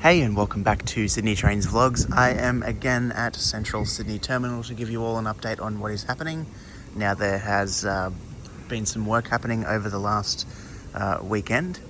Hey, and welcome back to Sydney Trains Vlogs. I am again at Central Sydney Terminal to give you all an update on what is happening. Now, there has been some work happening over the last weekend.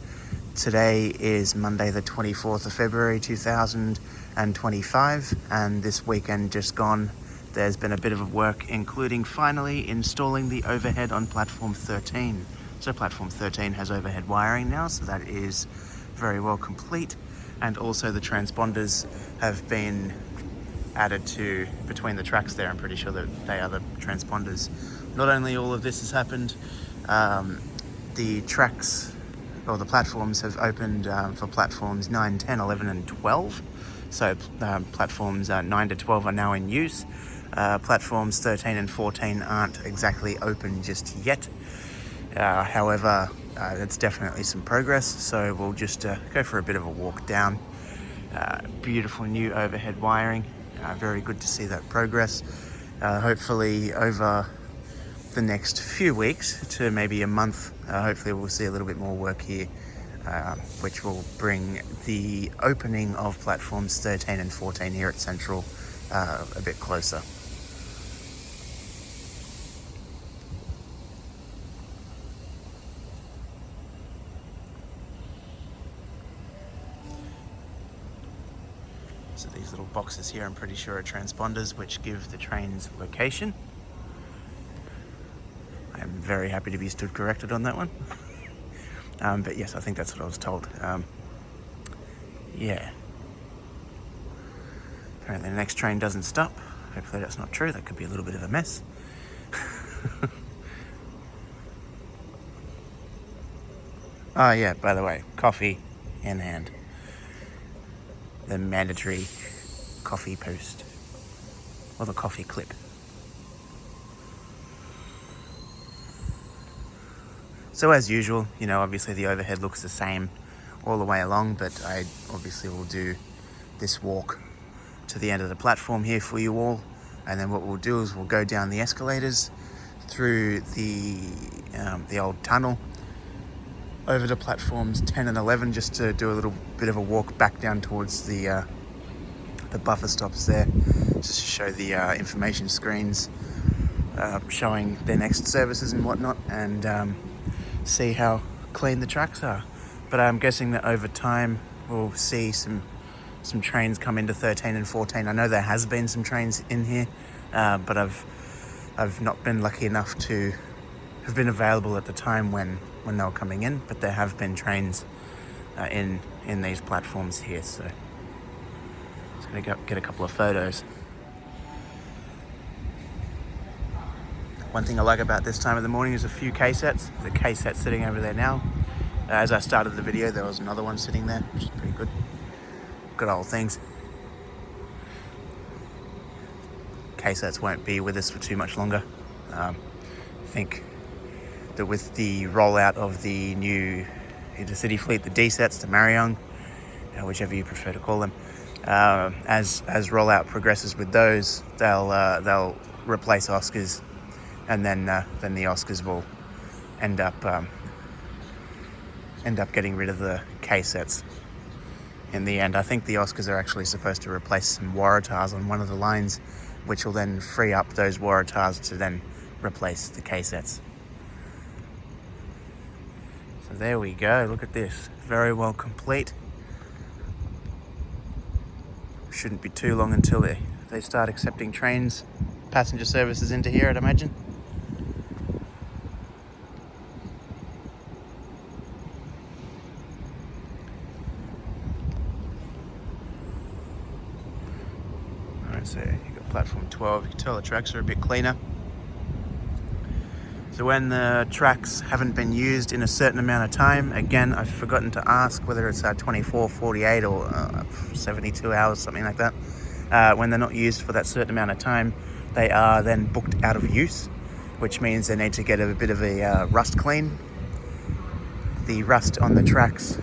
Today is Monday the 24th of February 2025, and this weekend just gone, there's been a bit of work including finally installing the overhead on platform 13. So platform 13 has overhead wiring now, so that is very well complete. And also the transponders have been added to between the tracks there. I'm pretty sure that they are the transponders. Not only all of this has happened, the tracks or the platforms have opened for platforms 9, 10, 11 and 12. So platforms 9 to 12 are now in use. Platforms 13 and 14 aren't exactly open just yet. However, it's definitely some progress, so we'll just go for a bit of a walk down. Beautiful new overhead wiring, very good to see that progress. Hopefully over the next few weeks to maybe a month, hopefully we'll see a little bit more work here, which will bring the opening of platforms 13 and 14 here at Central a bit closer. So these little boxes here, I'm pretty sure are transponders which give the train's location. I'm very happy to be stood corrected on that one. But yes, I think that's what I was told. Yeah. Apparently the next train doesn't stop. Hopefully that's not true. That could be a little bit of a mess. Oh yeah, by the way, coffee in hand. The mandatory coffee post, or the coffee clip. So as usual, you know, obviously the overhead looks the same all the way along, but I obviously will do this walk to the end of the platform here for you all. And then what we'll do is we'll go down the escalators through the old tunnel over to platforms 10 and 11, just to do a little bit of a walk back down towards the buffer stops there, just to show the information screens showing their next services and whatnot, and see how clean the tracks are. But I'm guessing that over time we'll see some trains come into 13 and 14. I know there has been some trains in here, but I've not been lucky enough to have been available at the time when they were coming in, but there have been trains in these platforms here, so just gonna go get a couple of photos. One thing I like about this time of the morning is a few K-sets. There's a K-set sitting over there now. As I started the video, there was another one sitting there, which is pretty good. Good old things. K-sets won't be with us for too much longer. I think that with the rollout of the new intercity fleet, the D-sets, the Marion, whichever you prefer to call them, as rollout progresses with those, they'll replace Oscars, and then the Oscars will end up getting rid of the K-sets. In the end, I think the Oscars are actually supposed to replace some Waratahs on one of the lines, which will then free up those Waratahs to then replace the K-sets. So there we go, look at this, very well complete. Shouldn't be too long until they start accepting trains, passenger services into here, I'd imagine. Alright, so you've got platform 12, you can tell the tracks are a bit cleaner. So when the tracks haven't been used in a certain amount of time, again, I've forgotten to ask whether it's 24, 48 or 72 hours, something like that. When they're not used for that certain amount of time, they are then booked out of use, which means they need to get a bit of a rust clean. The rust on the tracks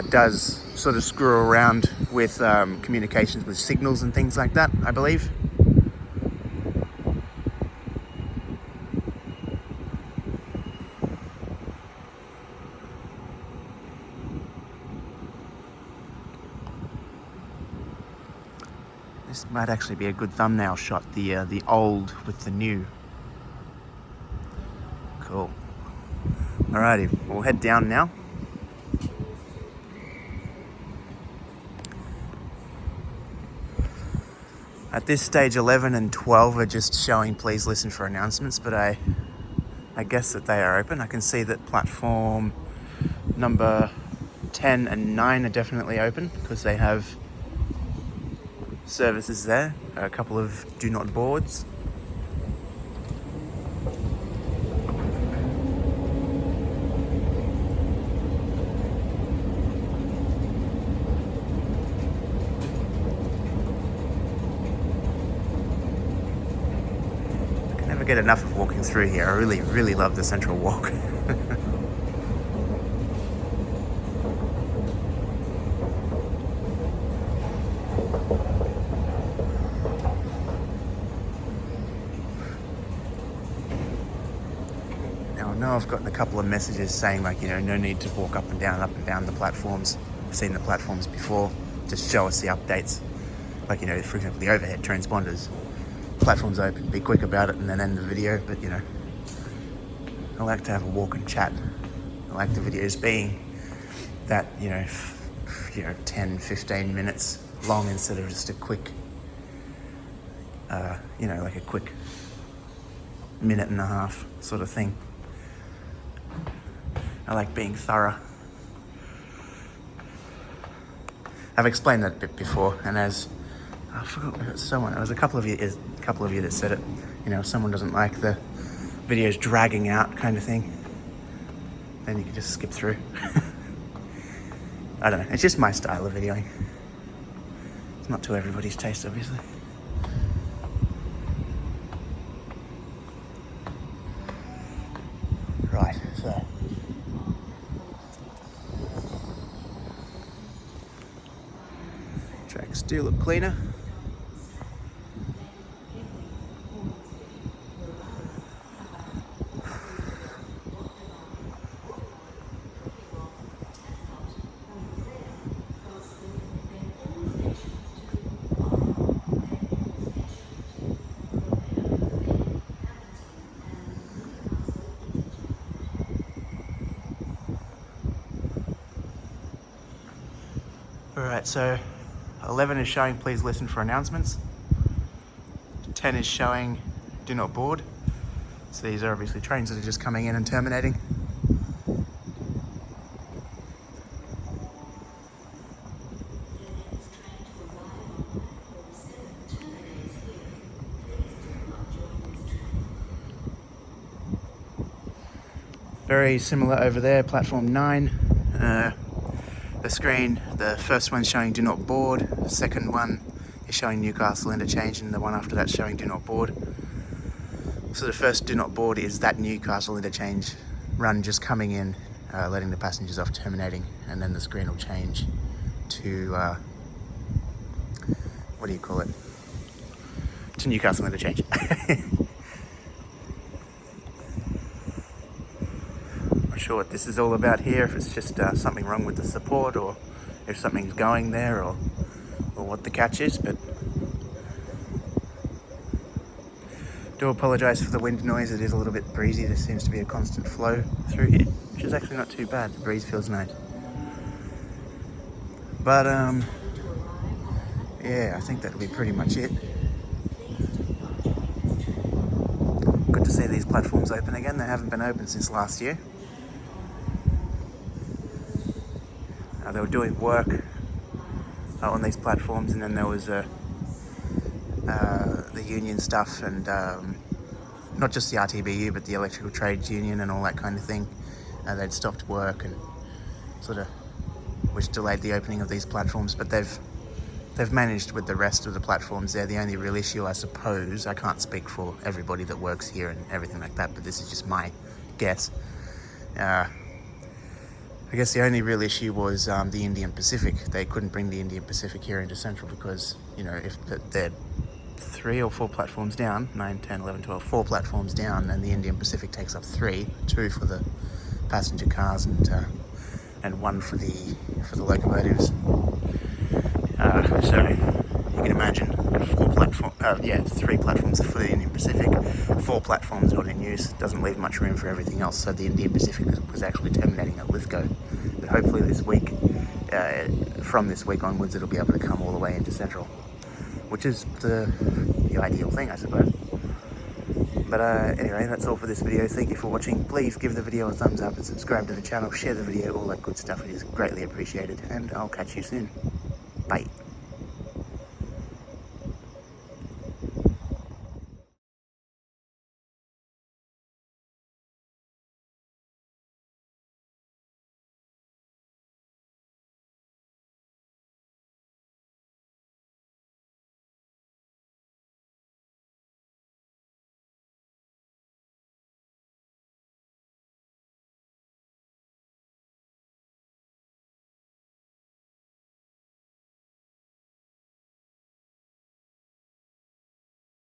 does sort of screw around with communications with signals and things like that, I believe. This might actually be a good thumbnail shot, the old with the new. Cool. Alrighty, we'll head down now. At this stage, 11 and 12 are just showing please listen for announcements, but I guess that they are open. I can see that platform number 10 and 9 are definitely open because they have services there, a couple of do not boards. I can never get enough of walking through here. I really love the central walk. Now I know I've gotten a couple of messages saying like, no need to walk up and down the platforms. I've seen the platforms before. Just show us the updates. Like, for example, the overhead transponders. Platform's open, be quick about it and then end the video. But, I like to have a walk and chat. I like the videos being that, 10, 15 minutes long instead of just a quick, like a quick minute and a half sort of thing. I like being thorough. I've explained that a bit before, and as I forgot, it was a couple of you that said it. If someone doesn't like the videos dragging out kind of thing, then you can just skip through. I don't know. It's just my style of videoing. It's not to everybody's taste, obviously. Right, so. Tracks do look cleaner. Alright, so 11 is showing please listen for announcements. 10 is showing do not board. So these are obviously trains that are just coming in and terminating. Very similar over there, platform 9. The screen, the first one's showing do not board, the second one is showing Newcastle interchange, and the one after that showing do not board. So the first do not board is that Newcastle interchange run just coming in, letting the passengers off, terminating, and then the screen will change to, what do you call it? To Newcastle interchange. Sure what this is all about here, if it's just something wrong with the support, or if something's going there, or what the catch is, but do apologise for the wind noise. It is a little bit breezy. There seems to be a constant flow through here, which is actually not too bad. The breeze feels nice. But yeah, I think that'll be pretty much it. Good to see these platforms open again. They haven't been open since last year. They were doing work on these platforms, and then there was the union stuff, and not just the RTBU but the Electrical Trades Union and all that kind of thing. They'd stopped work, and which delayed the opening of these platforms, but they've managed with the rest of the platforms there. The only real issue, I suppose, I can't speak for everybody that works here and everything like that, but this is just my guess. I guess the only real issue was the Indian Pacific. They couldn't bring the Indian Pacific here into Central because, if they're 3 or 4 platforms down, 9, 10, 11, 12, 4 platforms down, and the Indian Pacific takes up 3, 2 for the passenger cars and 1 for the locomotives. So you can imagine, 3 platforms for the Indian Pacific, 4 platforms not in use. Doesn't leave much room for everything else. So the Indian Pacific was actually terminating at Lithgow. But hopefully this week, from this week onwards, it'll be able to come all the way into Central, which is the ideal thing, I suppose. But anyway, that's all for this video. Thank you for watching. Please give the video a thumbs up and subscribe to the channel, share the video, all that good stuff. It is greatly appreciated, and I'll catch you soon. Bye.